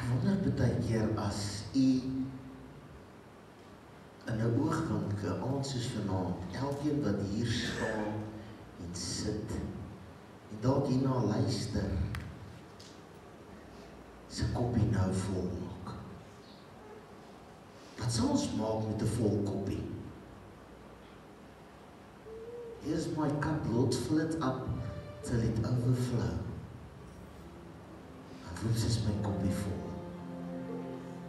wonder baie keer as u in 'n oogwink, 'n aand soos vanaand, elkeen wat hier staan en sit en dalk hierna luister, sy koppie nou vol maak. Wat sal ons maak met 'n vol koppie? Here's my cup, Lord, fill it up till it overflow. Dit is my koppie vol.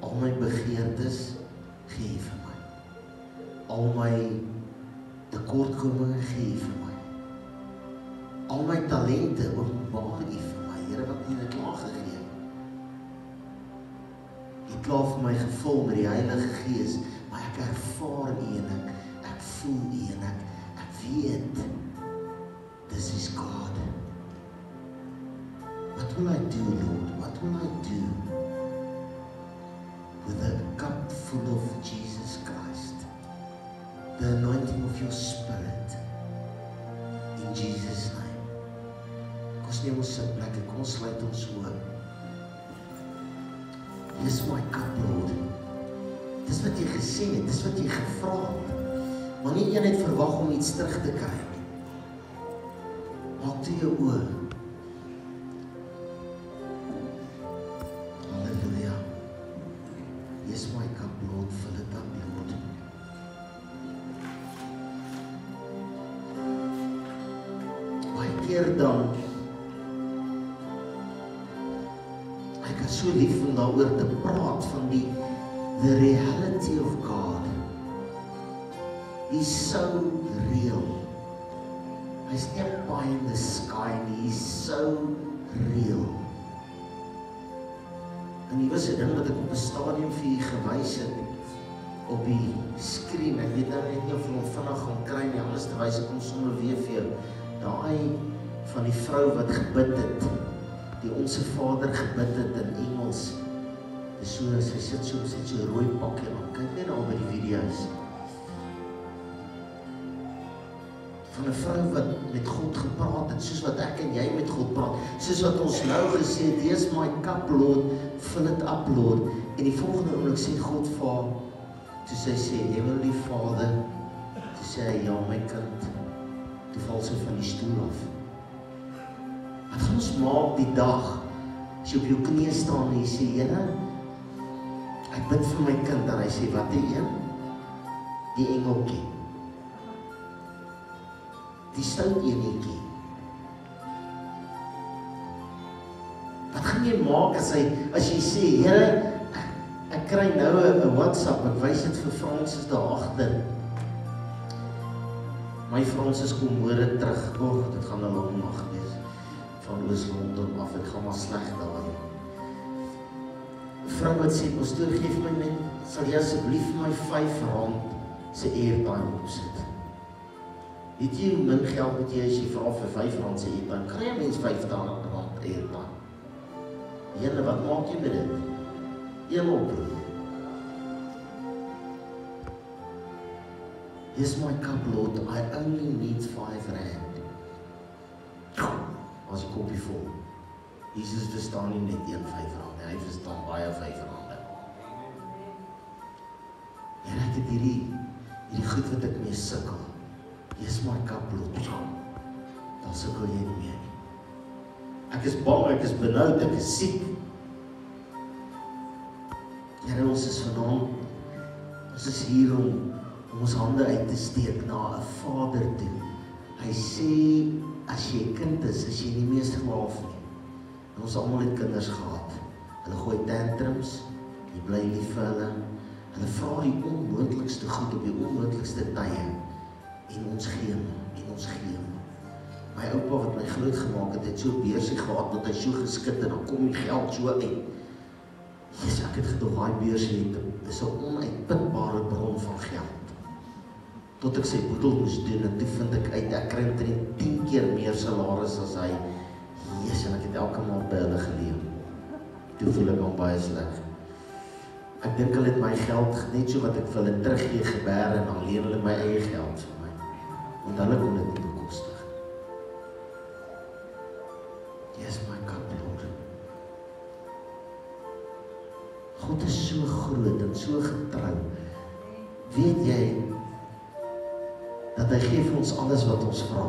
Al my begeertes gee vir my. Al my tekortkominge gee vir my. Al my talente openbaar U vir my, Here, wat U het klaar gegee. U het klaar vir my gevul met die Heilige Gees, maar ek ervaar U en ek voel U en ek weet, this is God. What will I do, Lord? What will I do with a cup full of Jesus Christ? The anointing of your Spirit. In Jesus' name. Kom ons neem ons sitplekke, kom ons sluit ons oë. Dis my cup, Lord. Dis wat jy gesê het, dis wat jy gevra het. Maar nie een het verwag om iets terug te kry. Maak toe jou oë. My cup, Lord, fill it up, Lord. Baie keer dan, ek is so lief om daaroor te praat van the reality of God. He's so real. Hy's nie pie in the sky nie, he's so real. En hier was 'n ding wat ek op 'n stadium vir u gewys het, op die skerm. Ek weet nou net nie of jy hom vinnig gaan kry nie, anders te wys ek hom sommer weer vir jou. Daai van die vrou wat gebid het, die Onse Vader gebid het in Engels. Dis so, sy sit so rooi pakkie aan. Kyk net daar by die video's. Van 'n vrou wat met God gepraat het, soos wat ek en jy met God praat, soos wat ons nou gesê het, here's my cup, Lord, fill it up, Lord. En die volgende oomblik sê God vir haar, toe sy sê, Heavenly Father, toe sê hy, ja my kind, toe val sy van die stoel af. Wat gaan ons maak die dag, as jy op jou knie staan en jy sê, Here, ek bid vir my kind, en hy sê, wat die een? Die engeltjie. Die stout enetjie. Wat gaan jy maak as jy sê, Here, ek kry nou 'n WhatsApp, ek wys dit vir Fransis daar agter. My Fransis kom môre terug, dit gaan 'n lang nag wees, van Oos-London af, ek gaan maar sleg daar. 'n Vrou wat sê, pastoor, geef my net, sal jy asseblief vir my R5 se airtime opsit? Weet jy hoe min geld moet jy as jy vra vir R5 se airtime? Kry 'n mens R5 airtime? Jene, wat maak jy met dit? Een oproep. Here's my cup, Lord, I only need R5. As die koppie vol. Jesus verstaan nie net een R5, hy verstaan baie R5. En ek het hierdie goed wat ek mee sukkel. Here's my cup, Lord. Dan sukkel jy nie meer nie. Ek is bang, ek is benoud, ek is siek. Here, ons is vanaand, ons is hier om ons hande uit te steek na 'n Vader toe. Hy sê, as jy kind is jy nie meer slaaf nie. En ons almal het kinders gehad. Hulle gooi tantrums, jy bly lief vir hulle. Hulle vra die onmoontlikste goed op die onmoontlikste tye. En ons gee hom. My oupa wat my groot gemaak het so beursie gehad, dat hy so geskit en dan kom die geld so uit. Jesus, ek het gedoog, daai beursie is 'n onuitputbare bron van geld. Tot ek sy boedel moes doen, en toe vind ek uit, ek kry omtrent 10 keer meer salaris as hy. Jesus, en ek het elke maand by hulle geleef. Toe voel ek al baie sleg. Ek dink hulle het my geld, net so wat ek vir hulle teruggee gebeer, en dan leen hulle my eie geld vir my. Want hulle kon dit nie bekostig. Yes, my cup, Lord. God is so groot en so getrou. Weet jy dat hy gee vir ons alles wat ons vra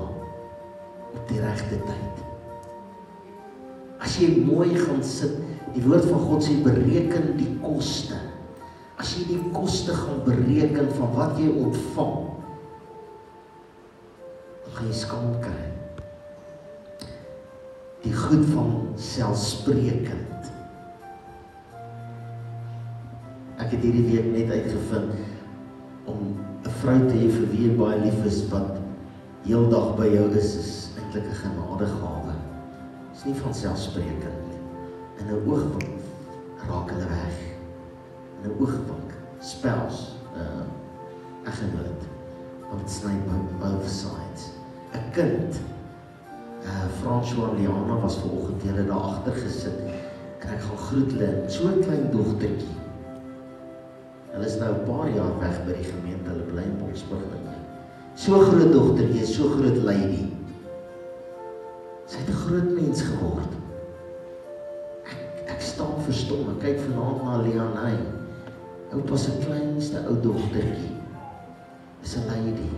op die regte tyd. As jy mooi gaan sit, die woord van God sê bereken die koste. As jy die koste gaan bereken van wat jy ontvang, dan gaan jy skam kry. Die goed van selfsprekend. Ek het hierdie week net uitgevind om 'n vrou te hê vir wie jy baie lief is, wat heeldag by jou is eintlik 'n genadegawe. Is nie van selfsprekend nie. In 'n oogwink raak hulle weg. In 'n oogwink spels eggenoot, want sny both sides. 'n Kind, François en Liana was vanoggend hulle daar agter gesit en ek gaan groet hulle, so 'n klein dogtertjie. Hulle is nou 'n paar jaar weg by die gemeente, hulle bly in Boksburg nou. So groot dogtertjie, so groot lady. Sy het 'n groot mens geword. Ek staan verstom, ek kyk vanaand na Liana. Oupa se kleinste ou dogtertjie is 'n lady.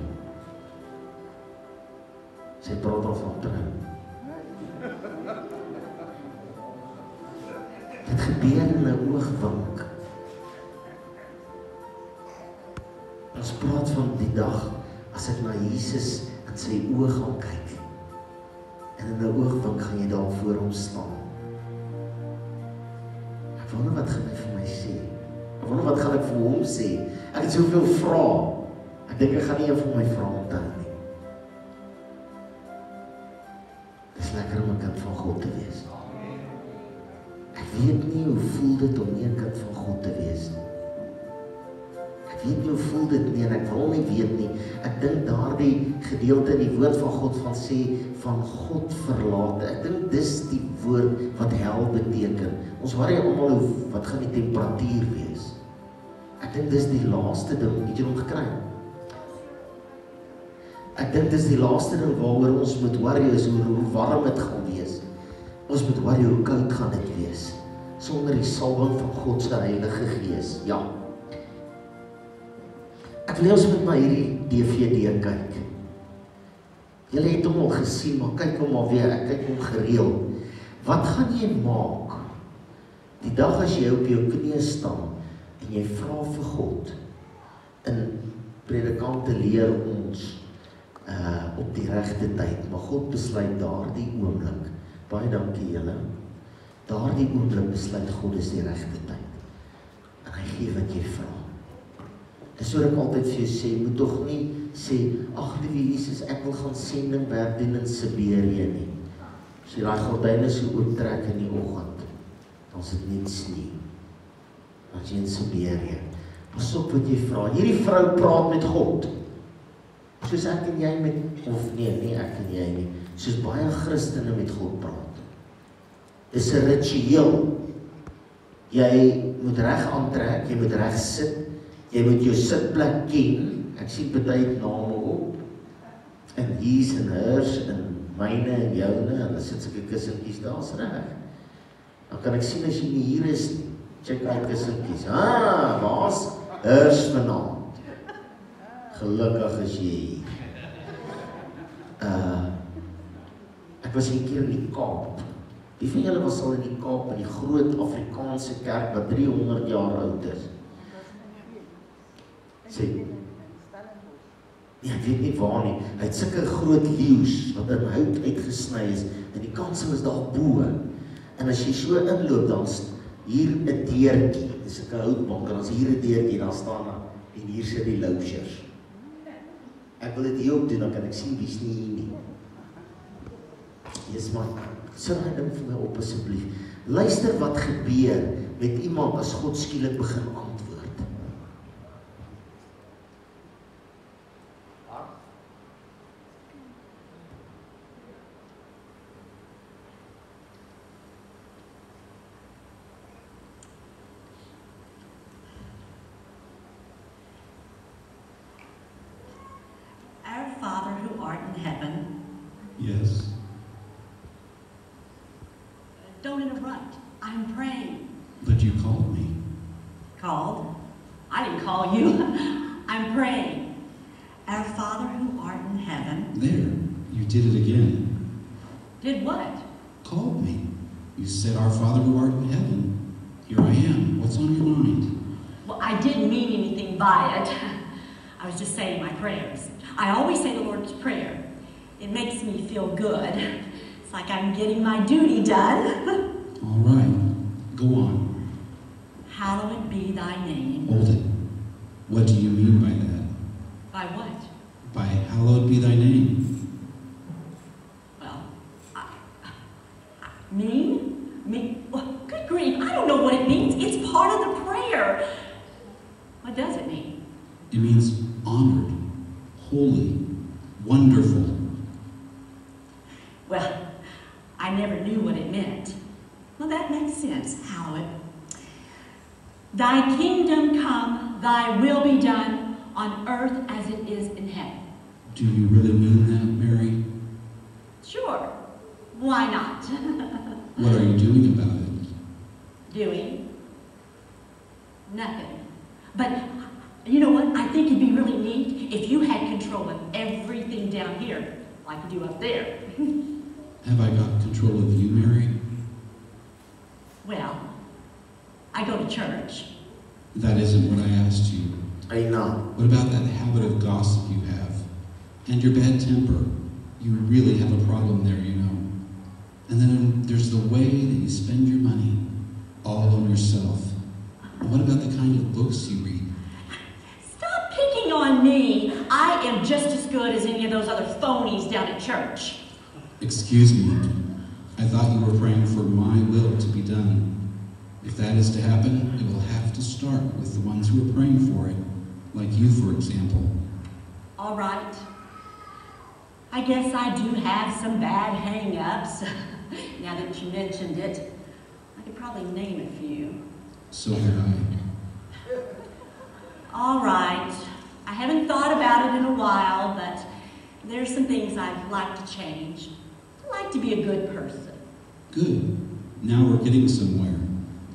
Sy praat al van trou. Dit gebeur in 'n oogwink. Ons praat van die dag as ek na Jesus in sy oë gaan kyk. En in 'n oogwink gaan jy daar voor hom staan. Ek wonder wat gaan hy vir my sê. Ek wonder wat gaan ek vir hom sê. Ek het soveel vrae. Ek dink ek gaan nie een van my vrae onthou nie. Dis lekker om 'n kind van God te wees. Ek weet nie hoe voel dit om nie 'n kind van God te wees nie. Ek weet nie hoe voel dit nie en ek wil nie weet nie. Ek dink daardie gedeelte in die woord van God van sê van God verlate. Ek dink dis die woord wat hel beteken. Ons worry almal hoe wat gaan die temperatuur wees. Ek dink dis die laaste ding, het jy hom gekry? Ek dink dis die laaste ding waaroor ons moet worry is hoe warm dit gaan wees. Ons moet worry hoe koud gaan dit wees sonder die salwing van God se Heilige Gees. Ja. Ek wil ons met my hierdie DVD kyk. Julle het hom al gesien, maar kyk hom maar weer, ek kyk hom gereeld. Wat gaan jy maak die dag as jy op jou knieë staan en jy vra vir God? In predikante leer ons op die regte tyd, maar God besluit daardie oomblik. Baie dankie julle. Daardie oomblik besluit God is die regte tyd. En hy gee wat jy vra. Dis wat ek altyd vir jou sê, moet tog nie sê, ag liewe Jesus, ek wil gaan sendingwerk doen in Siberië nie. As jy daai gordyne so ooptrek in die oggend, dan is dit net sneeu. As jy in Siberië, pas op wat jy vra. Hierdie vrou praat met God. Soos ek en jy met, of nee ek en jy nie, soos baie Christene met God praat. Dis 'n ritueel. Jy moet reg aantrek, jy moet reg sit, jy moet jou sitplek ken. Ek sien baie name op. En hier's en hers en myne en joune, en dan sit sulke kussentjies daar's reg. Dan kan ek sien as jy nie hier is nie. Check my kussentjies. Waar's hers vanaand? Gelukkig is jy hier. Ek was 'n keer in die Kaap. Wie van julle was al in die Kaap, in die groot Afrikaanse kerk wat 300 jaar oud is? Sê, nee, ek weet nie waar nie. Hy het sulke groot leeu's wat in hout uitgesny is en die kansel is daar bo. En as jy so inloop, dan hier 'n deurtjie. Dis 'n houtbank en as hier 'n deurtjie, dan staan daar en hier sit die Loubsers. Ek wil dit hier ook doen, dan kan ek sien wie's nie hier nie. Yes, man. Sit hy ding vir my op asseblief. Luister wat gebeur met iemand as God skielik begin antwoord. Our Father who art in heaven. Yes. Don't interrupt. I'm praying. But you called me. Called? I didn't call you. I'm praying. Our Father who art in heaven. There, you did it again. Did what? Called me. You said, Our Father who art in heaven. Here I am. What's on your mind? Well, I didn't mean anything by it. I was just saying my prayers. I always say the Lord's Prayer. It makes me feel good. It's like I'm getting my duty done. All right. Go on. Hallowed be thy name. Hold it. What do you mean by that? By what? By hallowed be thy name. Well, mean? Well, good grief, I don't know what it means. It's part of the prayer. What does it mean? It means honored, holy, wonderful. Well, I never knew what it meant. Well, that makes sense, hallowed. Thy kingdom come, thy will be done on earth as it is in heaven. Do you really mean that, Mary? Sure. Why not? What are you doing about it? Doing? Nothing. But you know what? I think it'd be really neat if you had control of everything down here, like you do up there. Have I got control of you, Mary? Well, I go to church. That isn't what I asked you. I know. What about that habit of gossip you have? And your bad temper? You really have a problem there, you know. And then there's the way that you spend your money, all on yourself. And what about the kind of books you read? Stop picking on me. I am just as good as any of those other phonies down at church. Excuse me. I thought you were praying for my will to be done. If that is to happen, it will have to start with the ones who are praying for it, like you, for example. All right. I guess I do have some bad hang-ups. Now that you mentioned it, I could probably name a few. So did I. All right. I haven't thought about it in a while, but there's some things I'd like to change. I'd like to be a good person. Good. Now we're getting somewhere.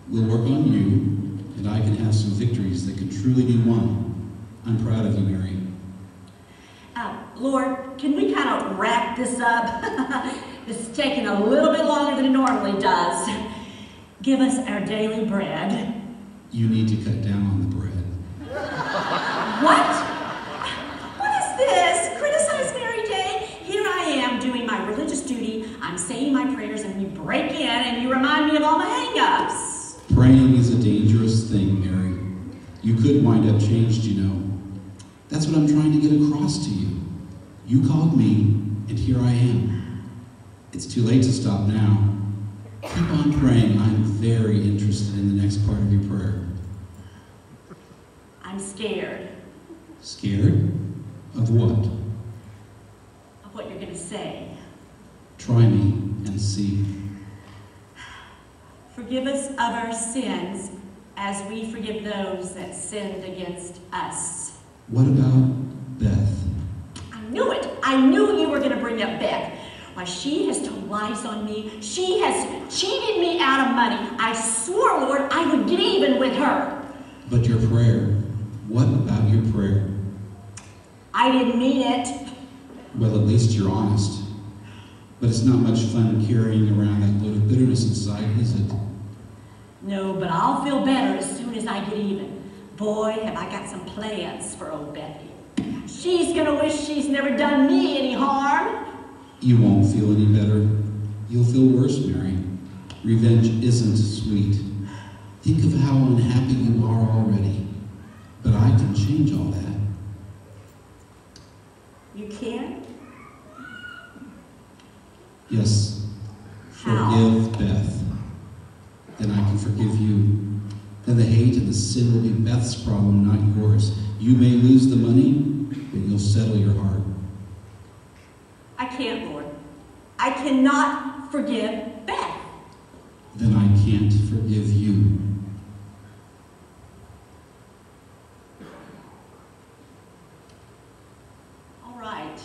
We'll work on you, and I can have some victories that can truly be won. I'm proud of you, Mary. Lord, can we kind of wrap this up? This is taking a little bit longer than it normally does. Give us our daily bread. You need to cut down on the bread. What? What is this? Criticize Mary Day? Here I am doing my religious duty. I'm saying my prayers, and you break in and you remind me of all my hang-ups. Praying is a dangerous thing, Mary. You could wind up changed, you know. That's what I'm trying to get across to you. You called me, and here I am. It's too late to stop now. Keep on praying. I'm very interested in the next part of your prayer. I'm scared. Scared? Of what? Of what you're going to say. Try me and see. Forgive us of our sins as we forgive those that sinned against us. What about Beth? I knew it. I knew you were going to bring up Beth. Why, she has told lies on me. She has cheated me out of money. I swore, Lord, I would get even with her. But your prayer. What about your prayer? I didn't mean it. Well, at least you're honest. But it's not much fun carrying around that load of bitterness inside, is it? No, but I'll feel better as soon as I get even. Boy, have I got some plans for old Betty. She's gonna wish she's never done me any harm. You won't feel any better. You'll feel worse, Mary. Revenge isn't sweet. Think of how unhappy you are already. But I can change all that. You can? Yes. How? Forgive Beth. Then I can forgive you. Then the hate and the sin will be Beth's problem, not yours. You may lose the money, but you'll settle your heart. I can't, Lord. I cannot forgive Beth. Then I can't forgive you. All right.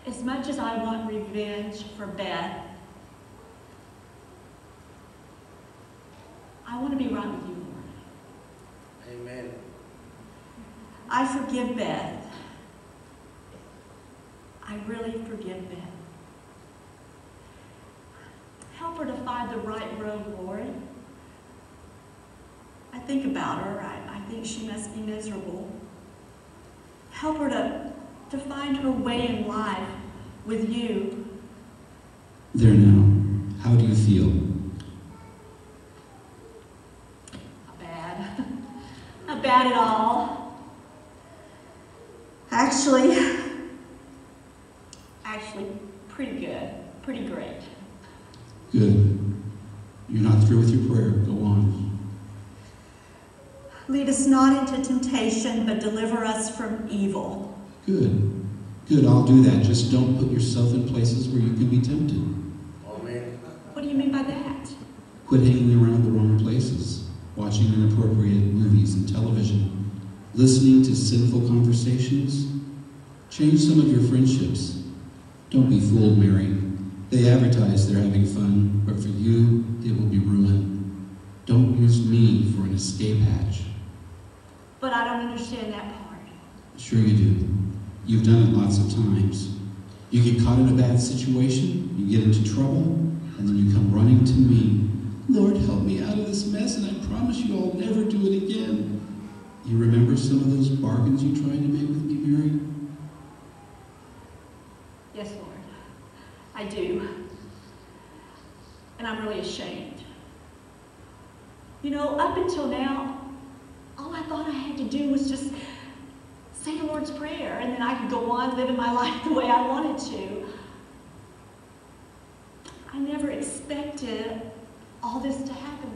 As much as I want revenge for Beth, I want to be right with you, Lord. Amen. I forgive Beth. I really forgive Beth. Help her to find the right road, Lord. I think about her. I think she must be miserable. Help her to find her way in life with you. There now. How do you feel? Not bad. Not bad at all. Actually, pretty good. Pretty great. Good. You're not through with your prayer. Go on. Lead us not into temptation, but deliver us from evil. Good. Good, I'll do that. Just don't put yourself in places where you can be tempted. Amen. What do you mean by that? Quit hanging around the wrong places, watching inappropriate movies and television, listening to sinful conversations. Change some of your friendships. Don't be fooled, Mary. They advertise they're having fun, but for you, it will be ruin. Don't use me for an escape hatch. But I don't understand that part. Sure you do. You've done it lots of times. You get caught in a bad situation, you get into trouble, and then you come running to me. Lord, help me out of this mess, and I promise you I'll never do it again. You remember some of those bargains you tried to make with me, Mary? Yes, Lord. I do. And I'm really ashamed. You know, up until now, all I thought I had to do was just say the Lord's Prayer, and then I could go on living my life the way I wanted to. I never expected all this to happen,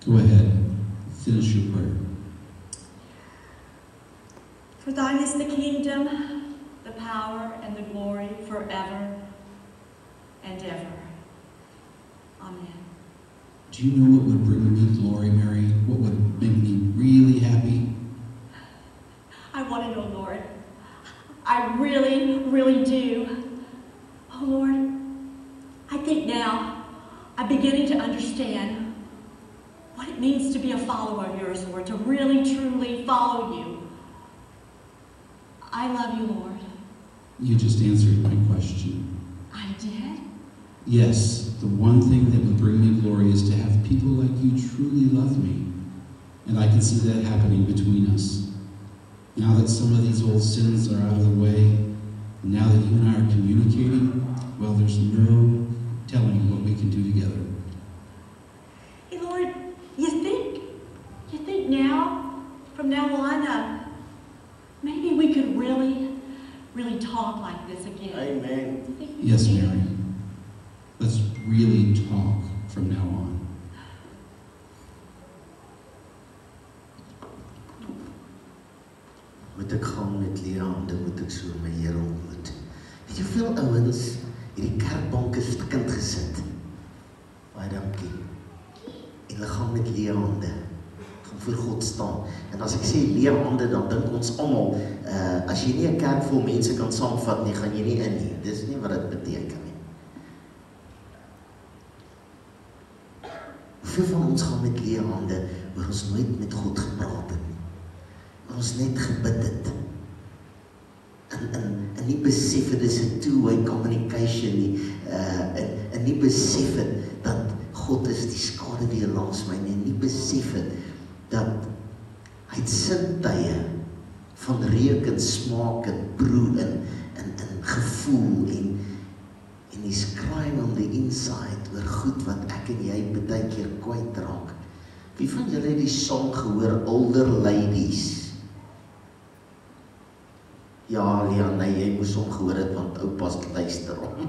Lord. Go ahead. Finish your prayer. For thine is the kingdom, the power, and the glory forever and ever. Amen. Do you know what would bring me glory, Mary? What would make me really happy? I want to know, Lord. I really, really do. Oh, Lord, I think now I'm beginning to understand what it means to be a follower of yours, Lord, to really, truly follow you. I love you, Lord. You just answered my question. I did? Yes, the one thing that would bring me glory is to have people like you truly love me. And I can see that happening between us. Now that some of these old sins are out of the way, and now that you and I are communicating, well, there's no telling what we can do together. Hey, Lord, you think now, from now on, maybe we could really talk like this again? Amen. You think we Yes, could? Mary. Let's really talk from now on. Moet ek gaan met leerhande, moet ek so my Here ontmoet. Weet jy hoeveel ouens hierdie kerkbanke stikkend gesit? Baie dankie. En hulle gaan met leerhande, gaan voor God staan. En as ek sê leerhande, dan dink ons almal, as jy nie 'n kerk vol mense kan saamvat nie, gaan jy nie in nie. Dis nie wat dit beteken nie. Hoeveel van ons gaan met leerhande, waar ons nooit met God gepraat het nie? Ons net gebid het. En nie besef het, dis 'n two-way communication nie. En nie besef het, dat God is die skaduwee langs my nie. En nie besef het, dat hy het sintuie van reuk en smaak en proe en gevoel en he's crying on the inside oor goed wat ek en jy baie keer kwytraak. Wie van julle het die song gehoor, Older Ladies? Ja, Lianne, jy moes hom gehoor het, want oupas luister hom.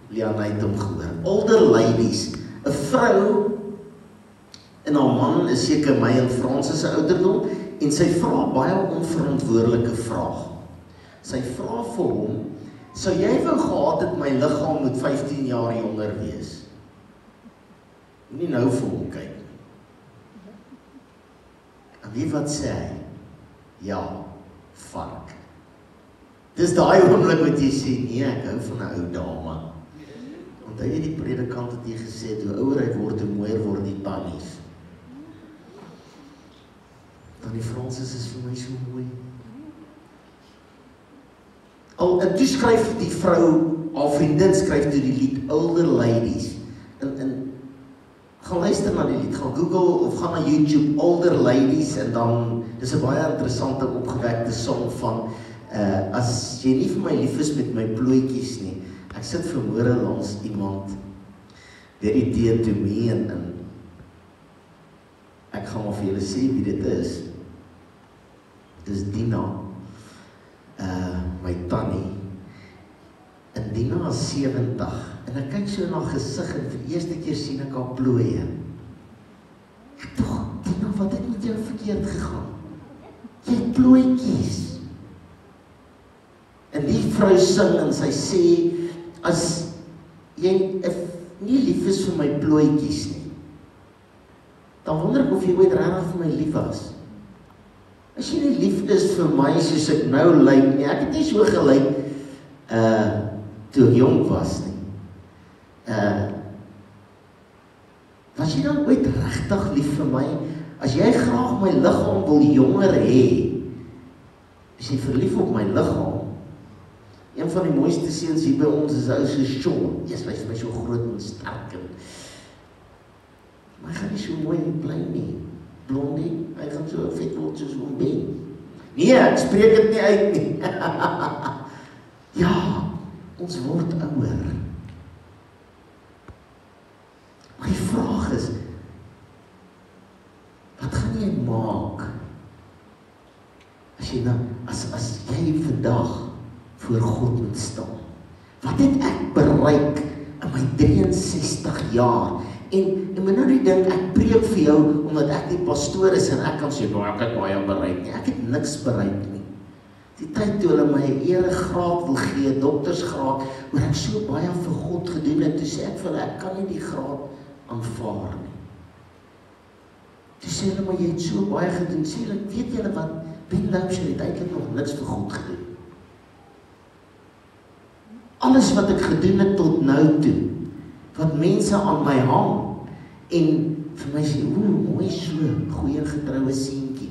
Lianne het hom gehoor. Older Ladies, 'n vrou, en haar man is seker my en Francis se ouderdom, en sy vra baie onverantwoordelike vraag. Sy vra vir hom, sou jy wou gehad het my liggaam moet 15 jaar jonger wees? Nie nou vir hom kyk nie. En weet wat sê hy? Ja, vark. Dis daai oomblik wat jy sê, nee, ek hou van 'n ou dame. Onthou jy die predikant het hier gesê, hoe ouer hy word, hoe mooier word die tannies. Tannie Francis is vir my so mooi. En toe skryf die vrou, haar vriendin skryf toe die lied Older Ladies. En gaan luister na die lied, gaan Google of gaan na YouTube Older Ladies en dan, dis 'n baie interessante opgewekte song van as jy nie vir my lief is met my plooitjies nie, ek sit vermoere langs iemand very dear to me en ek gaan maar vir julle sê wie dit is. Dis Dina, my tannie. En Dina is 70 en ek kyk so na haar gesig en vir die eerste keer sien ek haar plooie. Ek dink, Dina, wat het met jou verkeerd gegaan? Jy het plooitjies. En die vrou sing en sy sê, as jy nie lief is vir my plooitjies nie, dan wonder ek of jy ooit regtig vir my lief was. As jy nie lief is vir my soos ek nou lyk nie, ek het nie so gelyk toe ek jong was nie. Was jy dan ooit regtig lief vir my? As jy graag my liggaam wil jonger hê, is jy verlief op my liggaam. Een van die mooiste seuns hier by ons is 'n ou so Sean. Eers hy is my so groot en sterk en maar hy gaan nie so mooi bly nie. Blondie, hy gaan so vet word soos hom ben. Nee, ek spreek dit nie uit nie. Ja, ons word ouer. Maar die vraag is, wat gaan jy maak as jy nou, as jy vandag voor God moet staan? Wat het ek bereik in my 63 jaar? En moet nou nie dink, ek preek vir jou, omdat ek die pastoor is, en ek kan sê, ek het baie bereik nie. Ek het niks bereik nie. Die tyd toe hulle my 'n eregraad wil gee, doktersgraad, maar ek so baie vir God gedoen het, toe sê ek vir hulle, ek kan nie die graad aanvaar nie. Toe sê hulle, maar jy het so baie gedoen, sê hulle, weet julle wat, Loubser het eintlik nog niks vir God gedoen. Alles wat ek gedoen het tot nou toe, wat mense aan my hang, en vir my sê, mooi so, goeie getroue seentjie,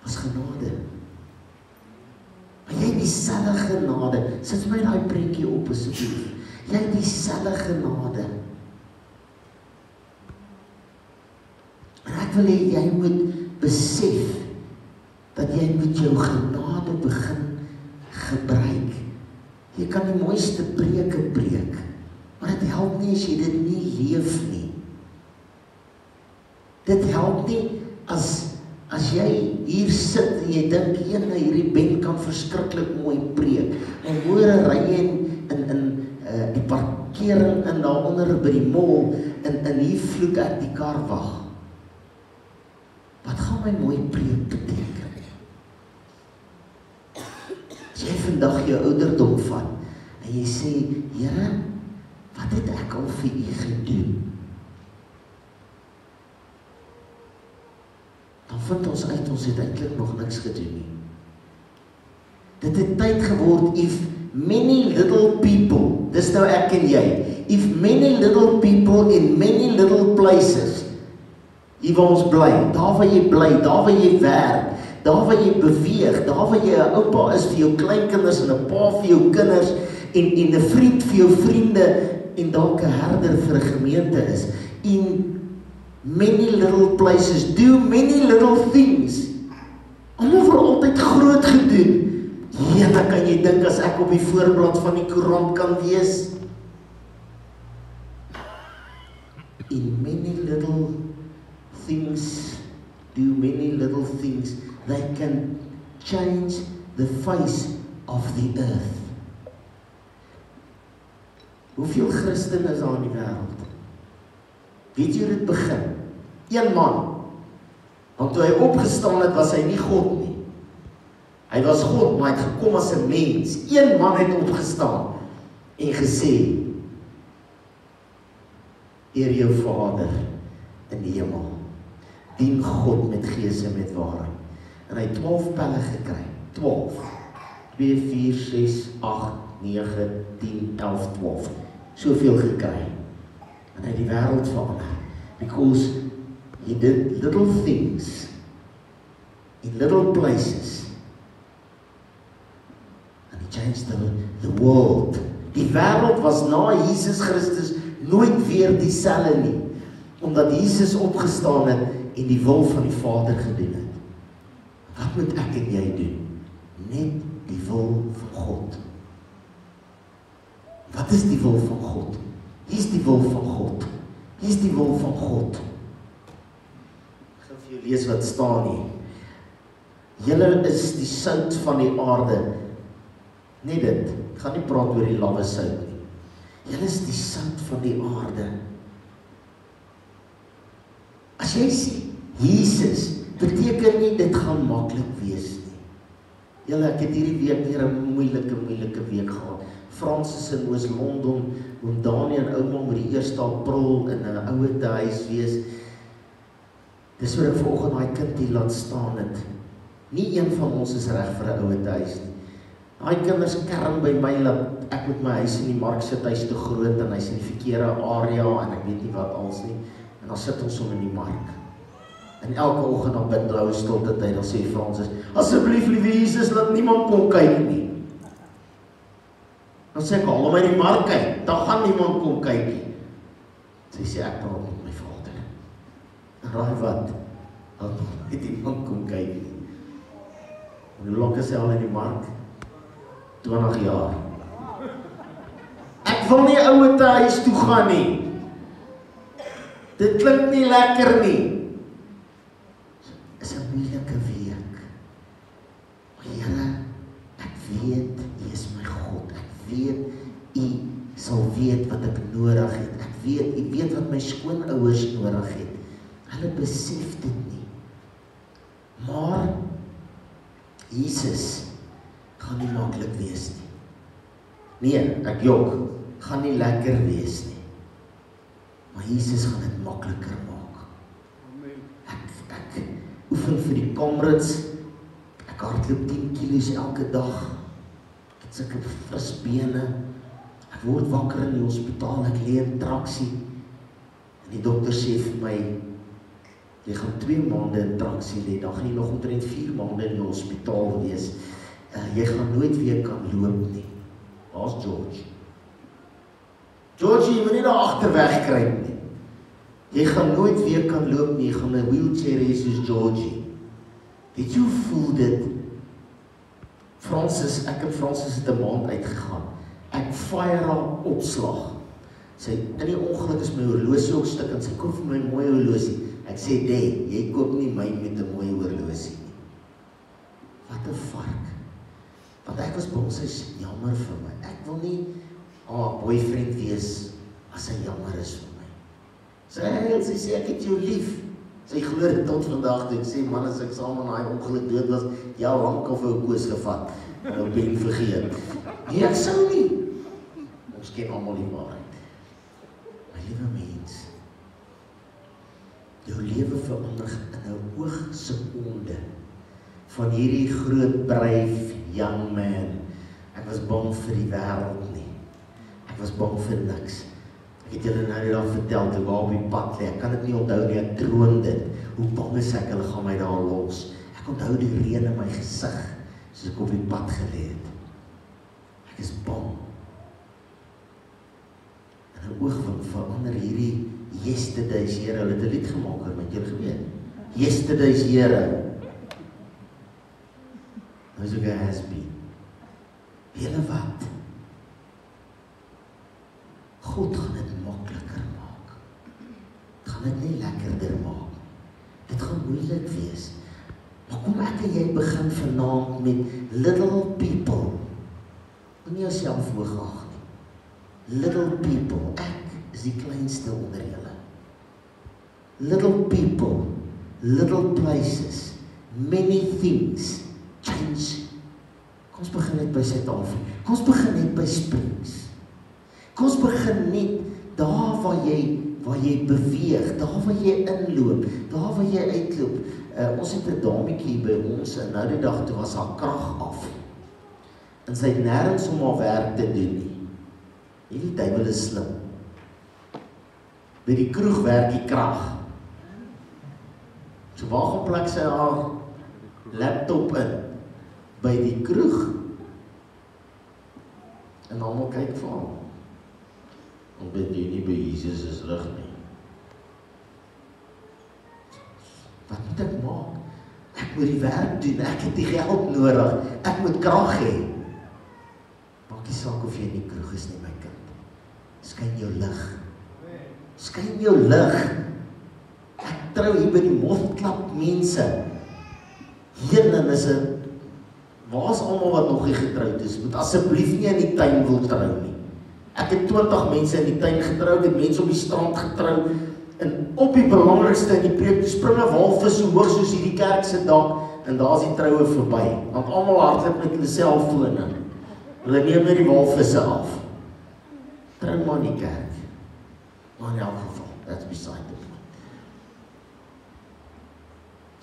was genade. Maar jy het dieselfde genade, sit my daai prentjie op asseblief, jy het dieselfde genade. En ek wil hê jy moet besef, dat jy met jou genade begin gebruik. Jy kan die mooiste preke preek, maar dit help nie as jy dit nie leef nie. Dit help nie as jy hier sit en jy dink, hierdie Ben kan verskriklik mooi preek. En môre ry jy in die parkering in daaronder by die mall en hier vloek ek die kar wag. Wat gaan my mooi preek beteken? As jy vandag jou ouderdom vat en jy sê, Here, wat het ek al vir u gedoen? Dan vind ons uit, ons het eintlik nog niks gedoen nie. Dit het tyd geword, if many little people, dis nou ek en jy, if many little people in many little places, hier waar ons bly, daar waar jy bly, daar waar jy werk, daar waar jy beweeg, daar waar jy 'n oupa is vir jou kleinkinders en 'n pa vir jou kinders en 'n vriend vir jou vriende en dalk 'n herder vir 'n gemeente is. In many little places, do many little things. Almal word altyd groot gedoen. Ja, dan kan jy dink as ek op die voorblad van die koerant kan wees. In many little things, do many little things, they can change the face of the earth. Hoeveel Christene is daar in die wêreld? Weet jy hoe dit begin? Een man. Want toe hy opgestaan het, was hy nie God nie. Hy was God, maar hy het gekom as 'n mens. Een man het opgestaan en gesê, eer jou Vader in die hemel. Dien God met gees en met waarheid. En hy het 12 pelle gekry. 12. 2, 4, 6, 8, 9, 10, 11, 12. Soveel gekry. En hy het die wêreld verander. Because He did little things in little places. And he changed the world. Die wêreld was na Jesus Christus nooit weer dieselfde nie, omdat Jesus opgestaan het en die wil van die Vader gedoen het. Wat moet ek en jy doen? Net die wil van God. Wat is die wil van God? Hier is die wil van God. Hier is die wil van God. Ek gaan vir jou lees wat staan hier. Julle is die sout van die aarde. Net dit. Ek gaan nie praat oor die lawwe sout nie. Julle is die sout van die aarde. As jy sê, Jesus, beteken nie dit gaan maklik wees nie. Julle, ek het hierdie week weer 'n moeilike week gehad. Francis in Oos-London, oom Dani en ouma moet die 1 April in 'n ouete huis wees. Dis wat ek vanoggend daai kind hier laat staan het. Nie een van ons is reg vir 'n ouete huis nie. Daai kinders kerm by my dat ek met my huis in die mark sit, hy's te groot en hy's in die verkeerde area en ek weet nie wat als nie. En dan sit ons hom in die mark. En elke oggend dan bid blou stilte tyd, dan sê Francis, asseblief liewe Jesus, laat niemand kom kyk nie. Dan sê ek, haal hom uit die mark uit, dan gaan niemand kom kyk nie. Sy sê, ek praat met my Vader. En raai wat? Dan het iemand kom kyk nie. En hoe lank is hy al in die mark? 20 jaar. Ek wil nie ouete huis toe gaan nie. Dit klink nie lekker nie. Is 'n moeilike week. Maar Here, ek weet, U is my God. Ek weet, U sal weet wat ek nodig het. Ek weet, U weet wat my skoonouers nodig het. Hulle besef dit nie. Maar Jesus gaan nie maklik wees nie. Nee, ek jok, gaan nie lekker wees nie. Maar Jesus gaan dit makliker maak. Ek oefen vir die Comrades. Ek hardloop 10 kilos elke dag. Ek het sulke frisbene. Ek word wakker in die hospitaal, ek lê in traksie. En die dokter sê vir my, jy gaan 2 maande in traksie lê, dan gaan jy nog omtrent 4 maande in die hospitaal wees. Jy gaan nooit weer kan loop nie. Waar's George? George, jy moet nie daar agter wegkruip nie. Jy gaan nooit weer kan loop nie, jy gaan 'n wheelchair hê soos Georgie. Weet jy hoe voel dit? Francis, ek en Francis het 'n maand uitgegaan. Ek fire haar opslag. Sy, in die ongeluk is my horlosie ook stuk en sy koop vir my 'n mooi horlosie. Ek sê, "Dad, jy koop nie my met 'n mooi horlosie nie." Wat 'n vark. Want ek was bang sy is jammer vir my. Ek wil nie boyfriend wees as hy jammer is vir my. Sy sê, ek het jou lief. Sy glo dit tot vandag toe. Ek sê, man, as ek saam in daai ongeluk dood was, ja, lank al vir 'n koos gevat. En op ben vergeet. Nee, ek sou nie. Ons ken almal die waarheid. My liewe mens, jou lewe verander in 'n oogsekonde van hierdie groot brave young man. Ek was bang vir die wêreld nie. Ek was bang vir niks. Ek het julle nou die dag vertel, toe waar op die pad lê. Ek kan dit nie onthou nie, ek droom dit. Hoe bang is ek, hulle gaan my daar los. Ek onthou die reën in my gesig, soos ek op die pad gelê het. Ek is bang. In 'n oogwink verander hierdie yesterday's Here, hulle het 'n lied gemaak oor met julle geweet. Yesterday's Here. Nou is ook 'n has-been. Julle wat? God gaan dit makliker maak. Gaan dit nie lekkerder maak. Dit gaan moeilik wees. Maar kom ek en jy begin vanaand met little people. Moenie jouself hoogag nie. Little people. Ek is die kleinste onder julle. Little people, little places, many things change. Kom ons begin net by Suid-Afrika. Kom ons begin net by Springs. Kom ons begin net daar waar jy beweeg, daar waar jy inloop, daar waar jy uitloop. Ons het 'n dametjie by ons en nou die dag toe was haar krag af. En sy het nêrens om haar werk te doen nie. Hierdie duiwel is slim. By die kroeg werk die krag. So waar gaan plek sy haar laptop in? By die kroeg. En almal kyk vir hom. Want bid jy nie by Jesus is rug nie. Wat moet ek maak? Ek moet die werk doen, ek het die geld nodig, ek moet krag hê. Maak nie saak of jy in die kroeg is nie, my kind. Skyn jou lig. Skyn jou lig. Ek trou hier by die Mothklap mense. Hier dan is het, waar is almal wat nog nie getroud is? Moet asseblief nie in die tuin wil trou nie. Ek het 20 mense in die tuin getrou, ek het mense op die strand getrou, en op die belangrikste in die preek, spring 'n walvis so hoog soos hierdie kerk se dak, en daar is die troue verby, want almal hardloop met hulle selfone. Hulle neem net die walvisse af. Trou maar in die kerk. Maar in elk geval, that's beside the point.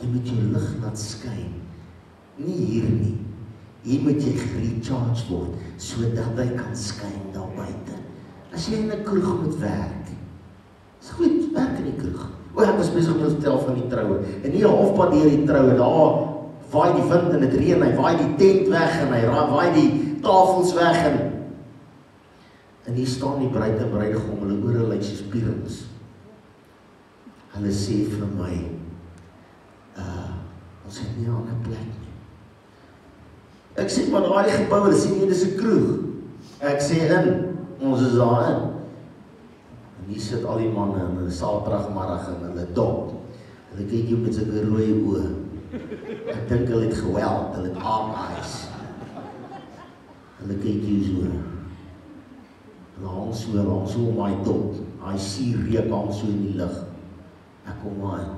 Jy moet jou lig laat skyn. Nie hier nie. Hier moet jy gerecharge word, sodat hy kan skyn daar buite. As jy in 'n kroeg moet werk, is goed, werk in die kroeg. Ek was besig om jou te vertel van die troue, en nie halfpad deur die troue, daar waai die wind en het reën, hy waai die tent weg, en hy waai die tafels weg, en hier staan die bruid en bruidegom, hulle ore lyk soos pierings. Hulle sê vir my, ons het nie 'n ander plek nie. Ek sê, maar daai gebou, hulle sê nie, dis 'n kroeg. Ek sê in, ons is daar in. En hier sit al die manne in hulle Saterdagmiddag en hulle dop. Hulle kyk jou met sulke rooi oë. Ek dink hulle het geweld, hulle het aap-eyes. Hulle kyk jou so. Hulle hang so om my dop. Hy sierreuk hang so in die lug. Ek kom maar in.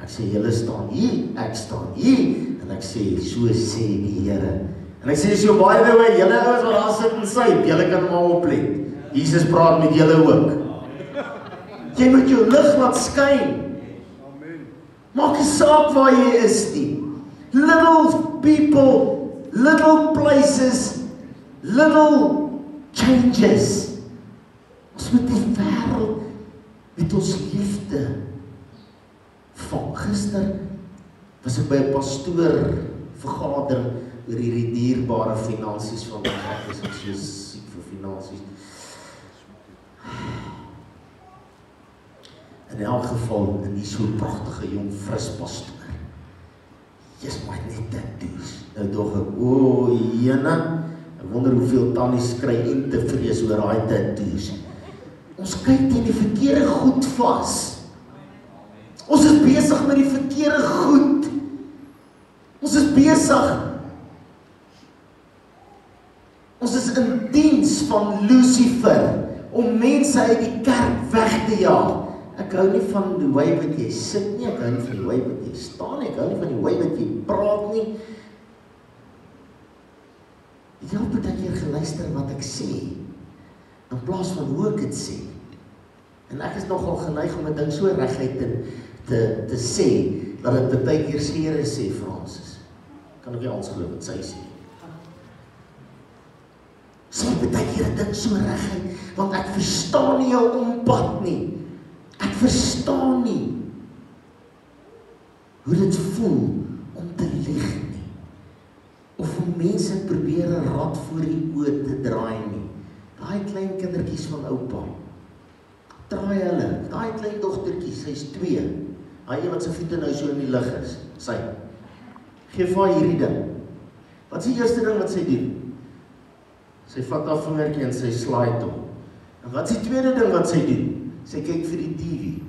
Ek sê, julle staan hier, ek staan hier. En ek sê, so sê die Here. En ek sê, so by the way, julle ouens wat daar sit en syp, julle kan maar oplet. Jesus praat met julle ook. Jy moet jou lig laat skyn. Maak nie saak waar jy is nie. Little people, little places, little changes. Ons moet die wêreld met ons liefde van gister was ek by 'n pastoor vergadering oor hierdie dierbare finansies van my. Ek is so siek vir finansies. In elk geval, in die so pragtige jong fris pastoor. Jy's maar net tattoos. Nou dog ek, jene, ek wonder hoeveel tannies kry en te vrees oor daai tattoos. Ons kyk teen die verkeerde goed vas. Ons is besig met die verkeerde goed. Ons is besig. Ons is in diens van Lucifer om mense uit die kerk weg te jaag. Ek hou nie van die way wat jy sit nie, ek hou nie van die way wat jy staan nie, ek hou nie van die way wat jy praat nie. Jy help het ek hier geluister wat ek sê, in plaas van hoe ek het sê. En ek is nogal geneig om 'n ding so reguit te sê, dat dit baie keer skeer sê, Francis. Kan ek nie anders glo wat sy sê. Sê baie keer 'n ding so reguit, want ek verstaan nie jou ompad nie. Ek verstaan nie hoe dit voel om te lieg nie. Of om mense probeer 'n rad voor die oë te draai nie. Daai klein kindertjies van oupa, draai hulle, daai klein dogtertjie, sy's 2. Daai een wat sy voete nou so in die lug is, sy. Geef haar hierdie ding. Wat is die eerste ding wat sy doen? Sy vat haar vingertjie en sy slide hom. En wat is die tweede ding wat sy doen? Sy kyk vir die TV.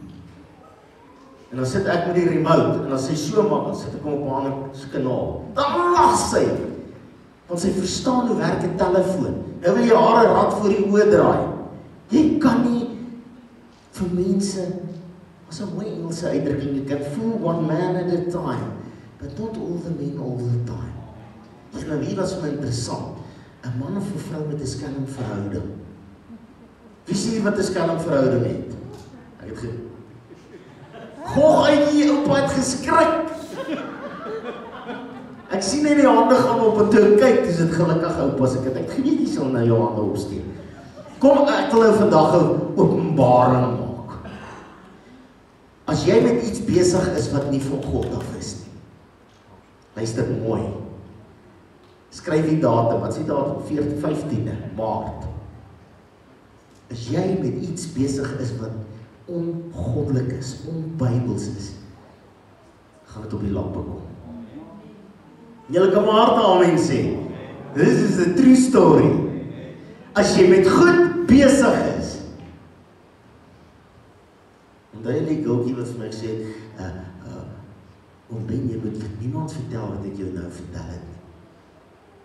En dan sit ek met die remote, en dan sê so maak, dan sit ek hom op 'n ander kanaal. Dan lag sy, want sy verstaan hoe werk 'n telefoon. Nou wil jy haar 'n rad voor die oë draai. Jy kan nie vir mense, as 'n mooi Engelse uitdrukking, you can fool one man at a time, but not all the men all the time. En nou hier was my interessant, 'n man of 'n vrou met 'n skelmverhouding. Wie sê wat 'n skelmverhouding het? Ek het Goh, hy oupa het geskrik. Ek sien net die hande gaan op en toe kyk, dis dit gelukkig oupa as ek het. Ek geweet jy sal nou jou hande opsteek. Kom, ek wil nou vandag 'n openbaring maak. As jy met iets besig is wat nie van God af is nie, luister mooi. Skryf die datum, wat is die datum? 15de Maart. As jy met iets besig is wat ongoddelik is, onbybels is, gaan dit op die lappe kom. Julle kan maar hard amen sê. This is a true story. As jy met goed besig is, onthou jy die gultjie wat vir my sê, Ben, jy moet niemand vertel wat ek jou nou vertel het nie.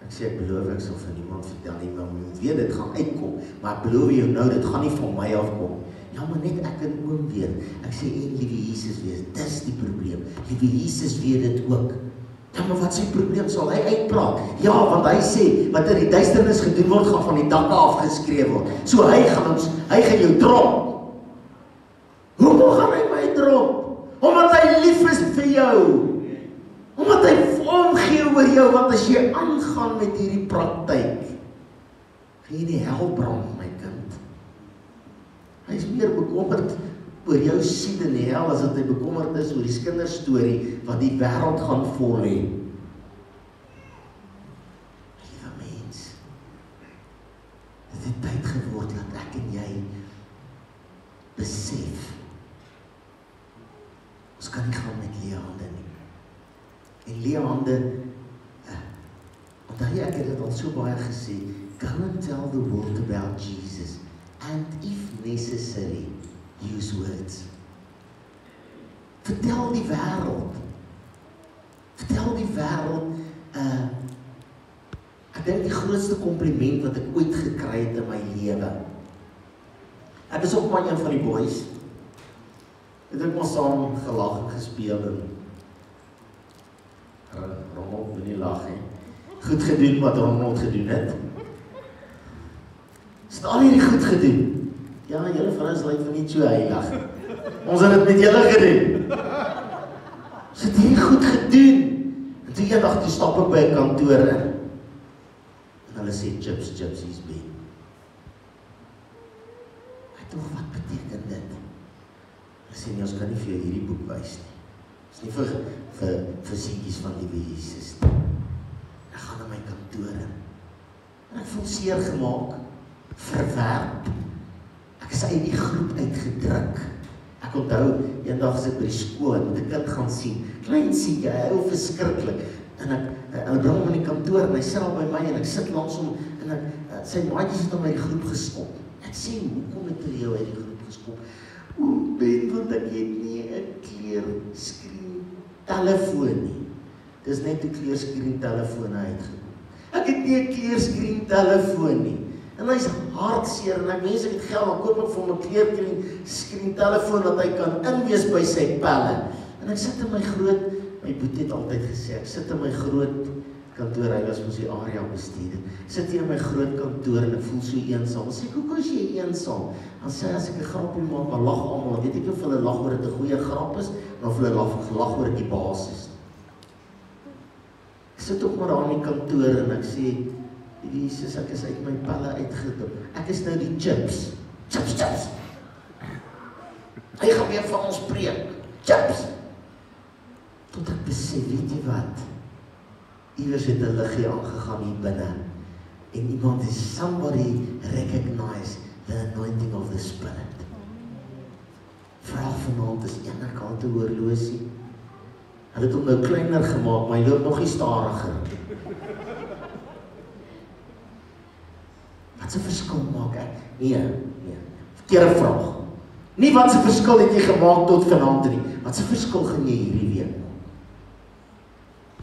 Ek sê, ek beloof ek sal vir niemand vertel nie, maar moet weet, dit gaan uitkom, maar ek beloof jou nou, dit gaan nie van my afkom. Ja, maar net ek en oom weet. Ek sê, en liewe Jesus weet, dis die probleem. Liewe Jesus weet dit ook. Ja, maar wat is die probleem? Sal hy uitpraat? Ja, want hy sê, wat in die duisternis gedoen word, gaan van die dakke afgeskreef word. So hy gaan jou drop. Hoekom gaan hy my drop? Omdat hy lief is vir jou. Omdat hy omgee oor jou, want as jy aangaan met hierdie praktyk, gaan jy die hel brand, my kind. Hy is meer bekommerd oor jou siel in die hel, as dat hy bekommerd is oor die kinderstorie, wat die wêreld gaan vol hê. Liewe mens, dit het tyd geword, dat ek en jy besef, ons kan nie gaan met leë hande nie. En leë hande, onthou jy, ek het dit al so baie gesê, go and tell the world about Jesus, and if necessary, use words. Vertel die wêreld, ek dink die grootste compliment wat ek ooit gekry het in my lewe. Ek is ook maar een van die boys, het ek maar saam gelag en gespeel en Ronald moet nie lag, goed gedoen wat Ronald gedoen het. Is het al hierdie goed gedoen? Ja, julle van ons lyk nie so heilig. Ons het dit met julle gedoen. Ons het hierdie goed gedoen. En toe eendag toe stap ek by 'n kantoor in. En hulle sê, chips, hier's B. Ek dink, wat beteken dit? Hulle sê, nee, ons kan nie vir jou hierdie boek wys nie. Dit is nie vir siekies van liewe Jesus nie. Ek gaan na my kantoor in. En ek voel seer gemaak, verwerp. Ek is uit die groep uitgedruk. Ek onthou, eendag as ek by die skool, en moet 'n kind gaan sien, klein sieke, heel verskriklik. En hulle bring hom in die kantoor, en hy sit al by my, en ek sit langs hom, en sy maatjies het hom uit die groep geskop. Ek sê, hoekom het hulle jou uit die groep geskop? Ben, want ek het nie 'n kleerskrien telefoon nie. Dis net 'n kleerskrien telefoon uitgekom. Ek het nie 'n kleerskrien telefoon nie. En hy is hartseer, en ek wens ek het geld, dan koop ek vir hom 'n kleerskrien telefoon, dat hy kan inwees by sy pelle. En ek sit in my boet het altyd gesê, ek sit in my groot kantoor, hy was mos die area bestuurder. Ek sit hier in my groot kantoor, en ek voel so eensaam. Dan sê ek, hoekom is jy eensaam? Dan sê as ek 'n grapie maak, dan lag almal, dan weet ek of hulle lag oor dit 'n goeie grap is, en of hulle lag oor dit die baas is. Ek sit ook maar daar in die kantoor, en ek sê, Jesus, ek is uit my pelle uitgedop. Ek is nou die chips. Chips. Hy gaan weer van ons preek. Chips. Tot ek besef, weet jy wat? Iewers het 'n liggie aangegaan hier binne. En iemand is, somebody recognize the anointing of the Spirit. Vraag vanaand is ene kant te horlosie. Hulle het hom nou kleiner gemaak, maar hy loop nog nie stadiger. Wat 'n verskil maak ek? Nee. Verkeerde vraag. Nie wat 'n verskil het jy gemaak tot vanaand nie. Wat 'n verskil gaan jy hierdie week maak?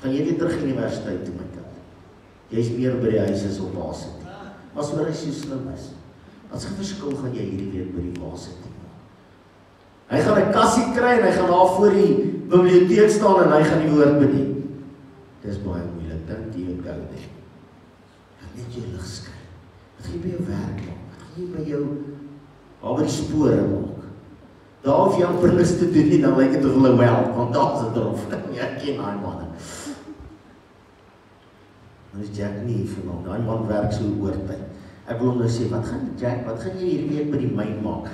Gaan jy weer terug universiteit toe, my kind? Jy is meer by die huis as op Varsity. As oor hy so slim is. Wat 'n verskil gaan jy hierdie week by die Varsity maak? Hy gaan 'n kassie kry en hy gaan daar voor die biblioteek staan en hy gaan die woord bedien. Dis baie moeilik, dink jy het gou nie. Net jou lig skyn. Wat gaan jy by jou werk maak? Wat gaan jy by jou waar by die spore maak? Daar hoef jy amper niks te doen nie, dan lyk dit of hulle wel, want daar is 'n drof. Ek ken daai manne. Nou is Jack nie vanaand. Daai man werk so oortyd. Ek wil hom nou sê, wat gaan jy hierdie week by die myn maak?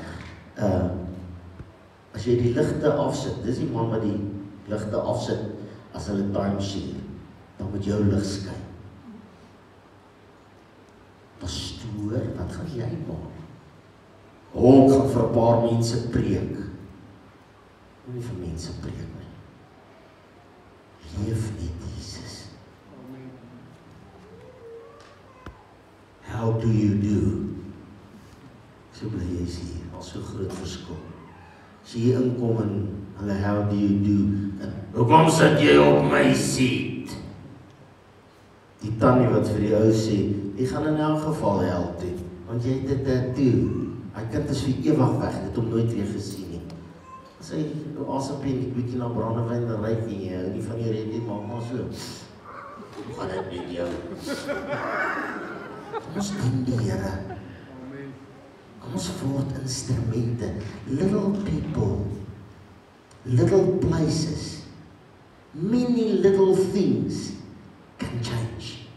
As jy die ligte afsit, dis die man wat die ligte afsit as hulle time machine, dan moet jou lig skyn. Pastoor, wat gaan jy maak? Ek gaan vir 'n paar mense preek. Nie vir mense preek nie. Leef net Jesus. How do you do? So bly jy hier, al so groot verskil. As jy inkom en hulle how do you do? En hoekom sit jy op my seat? Die tannie wat vir die ou sê, jy gaan in elk geval help toe, want jy het dit tattoo. Hy kind is vir ewig weg, dit hom nooit weer gesien nie. As hy asempie en die bietjie na brandewyn en ryk en jy hou nie van die red nie, maak maar so. Hoe gaan dit met jou? Kom ons dien die Here. Kom ons word instrumente. Little people, little places, many little things can change.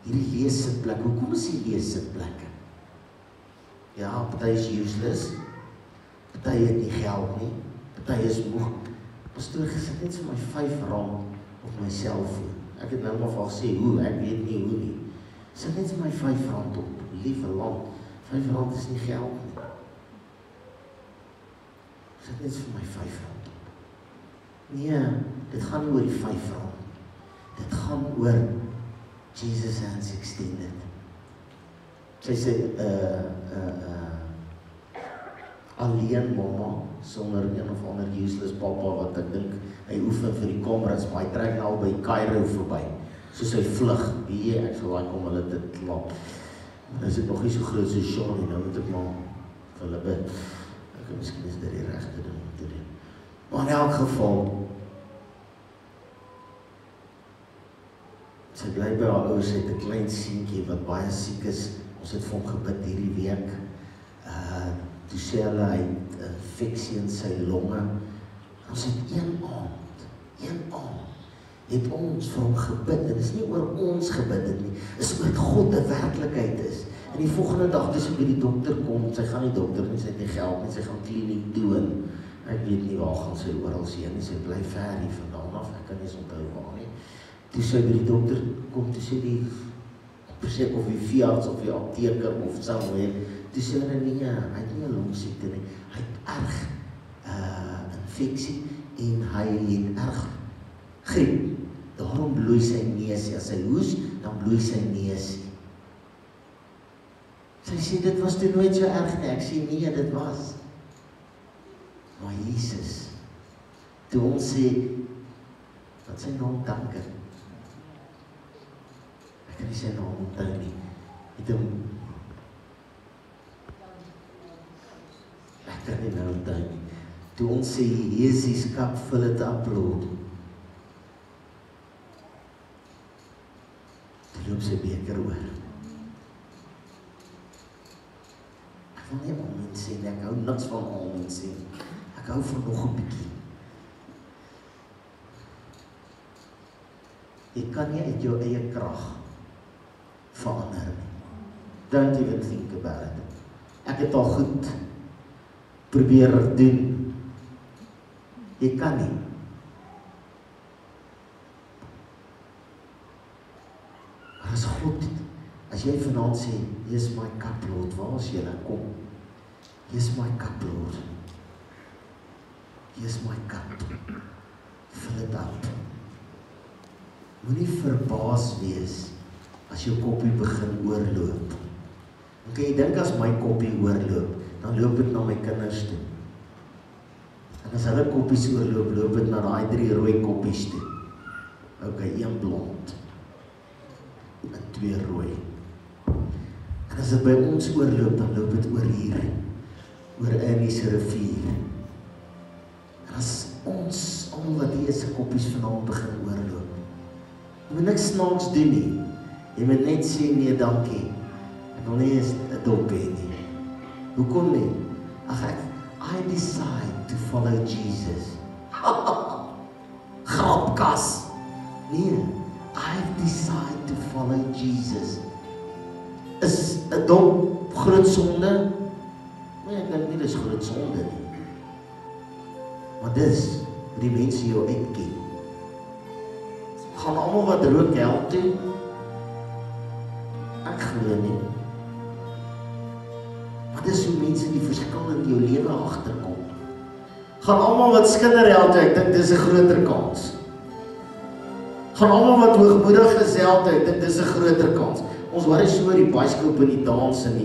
Hierdie leesitplek, hoekom is die leesitplekke? Ja, party is useless, party het nie geld nie, party is moeg. Pastoor, gesit net vir my R5 op my selfoon. Ek het nou maar vir gesê hoe, ek weet nie hoe nie. Sit net vir my R5 op, liewe land, R5 is nie geld nie. Sit net vir my R5 op. Nee, dit gaan nie oor die R5. Dit gaan oor Jesus hands extended. Sy sê, alleen mamma, sonder een of ander useless papa, wat ek dink, hy oefen vir die Comrades, maar hy trek nou al by Cairo verby, soos hy vlug, ek sal like om hulle te klap, nou is dit nog nie so groot soos Sean nie, nou moet ek maar vir hulle bid, ek miskien is dit die regte ding om te doen, maar in elk geval, sy bly by haar ouers, het 'n klein seentjie wat baie siek is. Ons het vir hom gebid hierdie week. Toe sê hulle hy het infeksie in sy longe. Ons het een aand, het ons vir hom gebid. En dit is nie oor ons gebid het nie, is oor God 'n werklikheid is. En die volgende dag toe sy by die dokter kom, sy gaan nie dokter nie, sy het nie geld nie, sy gaan kliniek doen. Ek weet nie waar gaan sy oral heen nie, sy bly ver hier vandaan af, ek kan nie onthou waar nie. Toe sy by die dokter kom, toe sê die persek of die veearts of die apteker of somewhere, toe sê hulle nie, hy het nie 'n longsiekte nie, hy het erg infeksie en hy het erg griep. Daarom bloei sy neus, as hy hoes, dan bloei sy neus. Sy sê, dit was toe nooit so erg nie, ek sê nee, dit was. Maar Jesus, toe ons sê, wat sy naam danke, ek kan nie sy naam onthou nie, het hom, ek kan nie nou onthou nie, toe ons sê, Jesus kap, fill it up, Lord, toe loop sy beker oor. Ek wil nie amen sê nie, ek hou niks van amen sê, ek hou van nog 'n bietjie. Jy kan nie uit jou eie krag verander nie. Don't even think about it. Ek het al goed probeer doen. Jy kan nie. As God, as jy vanaand sê, here's my cup, Lord, waar is jy? Kom. Here's my cup, Lord. Here's my cup. Fill it up. Moenie verbaas wees as jou koppie begin oorloop. Ok, jy dink as my koppie oorloop, dan loop dit na my kinders toe. En as hulle koppies oorloop, loop dit na daai 3 rooi koppies toe. Ok, 1 blond en 2 rooi. En as dit by ons oorloop, dan loop dit oor hier, oor Annie's rivier. En as ons, almal wat hier is, se koppies vanaand begin oorloop, jy moet niks snaaks doen nie. Jy moet net sê, nee, dankie. Ek wil nie eens 'n dop hê nie. Hoekom nie? I decide to follow Jesus. Grapkas. Nee, I decide to follow Jesus. Is 'n dop groot sonde? Nee, ek dink nie dis groot sonde nie. Maar dis hoe die mense jou uitken. Gaan almal wat rook hel toe? Ek glo nie. Maar dis hoe mense die verskil in jou lewe agterkom. Gaan almal wat skinder hel toe? Ek dink dis 'n groter kans. Gaan almal wat hoogmoedig is hel toe? Ek dink dis 'n groter kans. Ons worry so oor die bioskoop en die dans en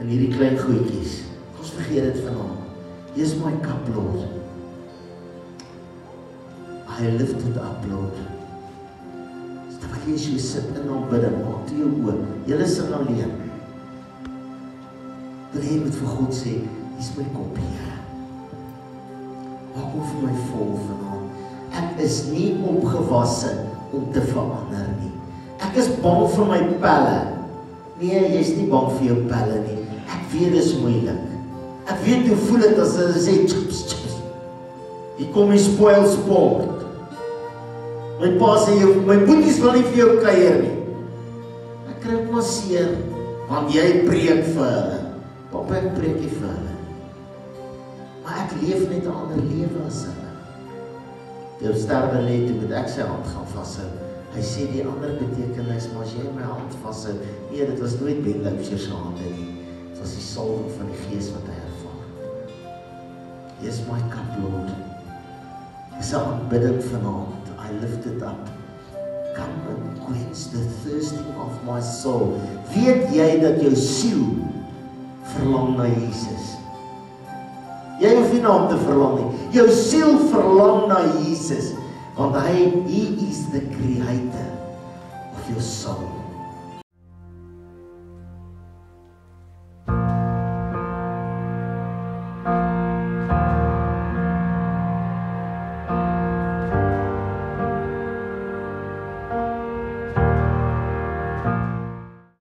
hierdie klein goedjies. Ons vergeet dit vanaand. Hier is my cup, Lord. I lift it up, Lord. Terwyl jy so sit in aanbidding, maak toe jou oë. Julle sing alleen. Wil jy moet vir God sê, hier is my kop, Here. Maak hom vir my vol vanaand. Ek is nie opgewasse om te verander nie. Ek is bang vir my pelle. Nee, jy is nie bang vir jou pelle nie. Ek weet dit is moeilik. Ek weet hoe voel dit as hulle sê chips, chips. Hier kom die spoil sport. My pa sê, my boeties wil nie vir jou kuier nie. Ek kry maar seer, want jy preek vir hulle. Papa, ek preek nie vir hulle. Maar ek leef net 'n ander lewe as hulle. Jou sterwe lê toe moet ek sy hand gaan vashou. Hy sê die ander betekenis, maar as jy my hand vashou, nee, dit was nooit Ben Loubser se hande nie. Dit was die salwing van die Gees wat hy ervaar. Hier is my cup, Lord. Dis 'n aanbidding vanaand. I lift it up. Come and quench the thirsting of my soul. Weet jy dat jou siel verlang na Jesus? Jy hoef nie na hom te verlang nie. Jou siel verlang na Jesus, want he is the creator of your soul.